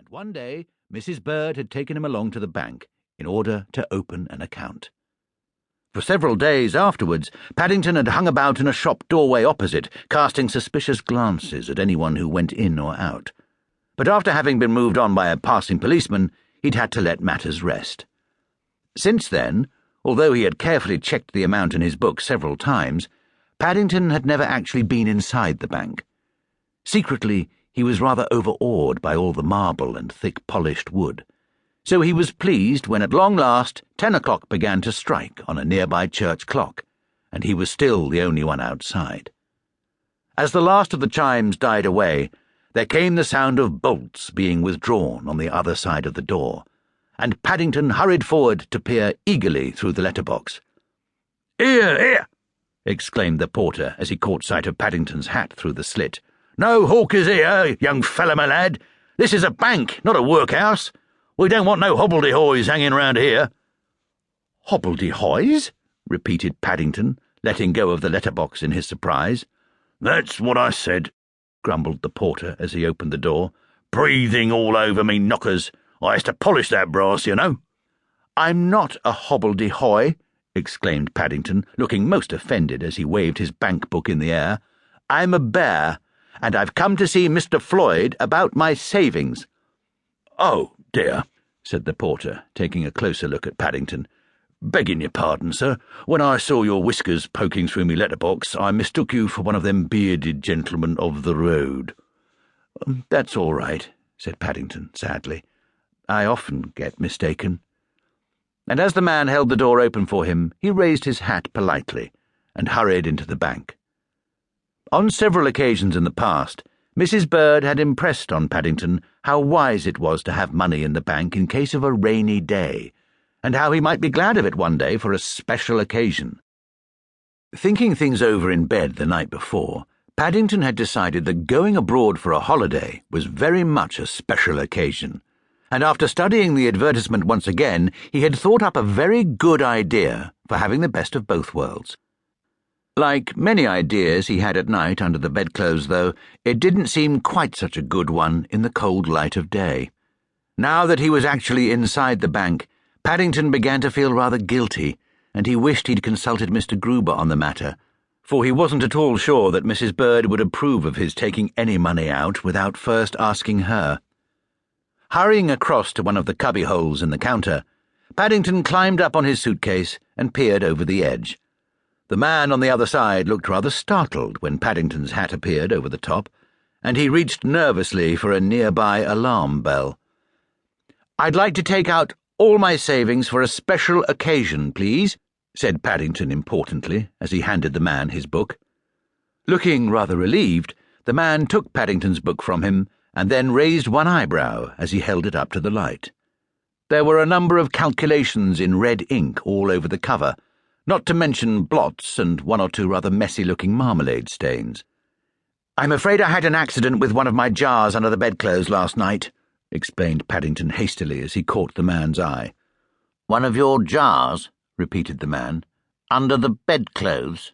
and one day Mrs. Bird had taken him along to the bank in order to open an account. For several days afterwards, Paddington had hung about in a shop doorway opposite, casting suspicious glances at anyone who went in or out. But after having been moved on by a passing policeman, he'd had to let matters rest. Since then, although he had carefully checked the amount in his book several times, Paddington had never actually been inside the bank. Secretly, he was rather overawed by all the marble and thick polished wood, so he was pleased when at long last 10 o'clock began to strike on a nearby church clock, and he was still the only one outside. As the last of the chimes died away, there came the sound of bolts being withdrawn on the other side of the door, and Paddington hurried forward to peer eagerly through the letterbox. "Here, here!" exclaimed the porter as he caught sight of Paddington's hat through the slit. "No hawkers here, young fellow, my lad. This is a bank, not a workhouse. We don't want no hobbledehoys hanging round here." "Hobbledehoys?" repeated Paddington, letting go of the letterbox in his surprise. "That's what I said," grumbled the porter as he opened the door. "Breathing all over me knockers. I has to polish that brass, you know." "I'm not a hobbledehoy," exclaimed Paddington, looking most offended as he waved his bank book in the air. "I'm a bear, and I've come to see Mr. Floyd about my savings." "Oh, dear," said the porter, taking a closer look at Paddington. "Begging your pardon, sir. When I saw your whiskers poking through me letterbox, I mistook you for one of them bearded gentlemen of the road." "That's all right," said Paddington sadly. "I often get mistaken." And as the man held the door open for him, he raised his hat politely and hurried into the bank. On several occasions in the past, Mrs. Bird had impressed on Paddington how wise it was to have money in the bank in case of a rainy day, and how he might be glad of it one day for a special occasion. Thinking things over in bed the night before, Paddington had decided that going abroad for a holiday was very much a special occasion, and after studying the advertisement once again, he had thought up a very good idea for having the best of both worlds. Like many ideas he had at night under the bedclothes, though, it didn't seem quite such a good one in the cold light of day. Now that he was actually inside the bank, Paddington began to feel rather guilty, and he wished he'd consulted Mr. Gruber on the matter, for he wasn't at all sure that Mrs. Bird would approve of his taking any money out without first asking her. Hurrying across to one of the cubbyholes in the counter, Paddington climbed up on his suitcase and peered over the edge. The man on the other side looked rather startled when Paddington's hat appeared over the top, and he reached nervously for a nearby alarm bell. "I'd like to take out all my savings for a special occasion, please," said Paddington importantly as he handed the man his book. Looking rather relieved, the man took Paddington's book from him and then raised one eyebrow as he held it up to the light. There were a number of calculations in red ink all over the cover, not to mention blots and one or two rather messy-looking marmalade stains. "I'm afraid I had an accident with one of my jars under the bedclothes last night," explained Paddington hastily as he caught the man's eye. "One of your jars?" repeated the man. "Under the bedclothes?"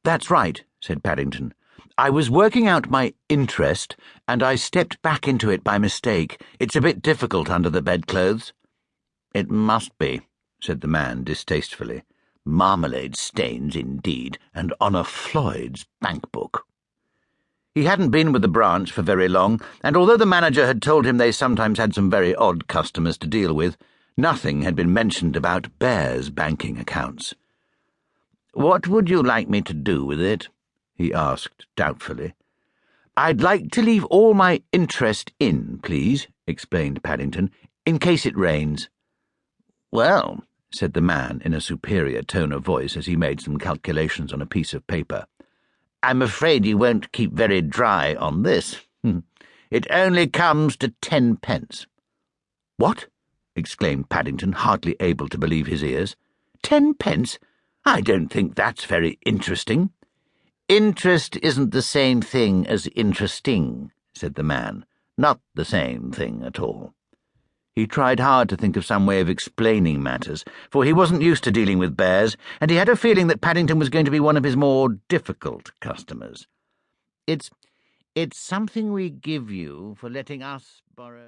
"That's right," said Paddington. "I was working out my interest, and I stepped back into it by mistake. It's a bit difficult under the bedclothes." "It must be," said the man distastefully. "Marmalade stains, indeed, and on a Floyd's bank book." He hadn't been with the branch for very long, and although the manager had told him they sometimes had some very odd customers to deal with, nothing had been mentioned about Bear's banking accounts. "What would you like me to do with it?" he asked doubtfully. "I'd like to leave all my interest in, please," explained Paddington, "in case it rains." "Well," said the man in a superior tone of voice as he made some calculations on a piece of paper, "I'm afraid you won't keep very dry on this. It only comes to 10 pence. "What?" exclaimed Paddington, hardly able to believe his ears. 10 pence? I don't think that's very interesting." "Interest isn't the same thing as interesting," said the man. "Not the same thing at all." He tried hard to think of some way of explaining matters, for he wasn't used to dealing with bears, and he had a feeling that Paddington was going to be one of his more difficult customers. It's something we give you for letting us borrow..."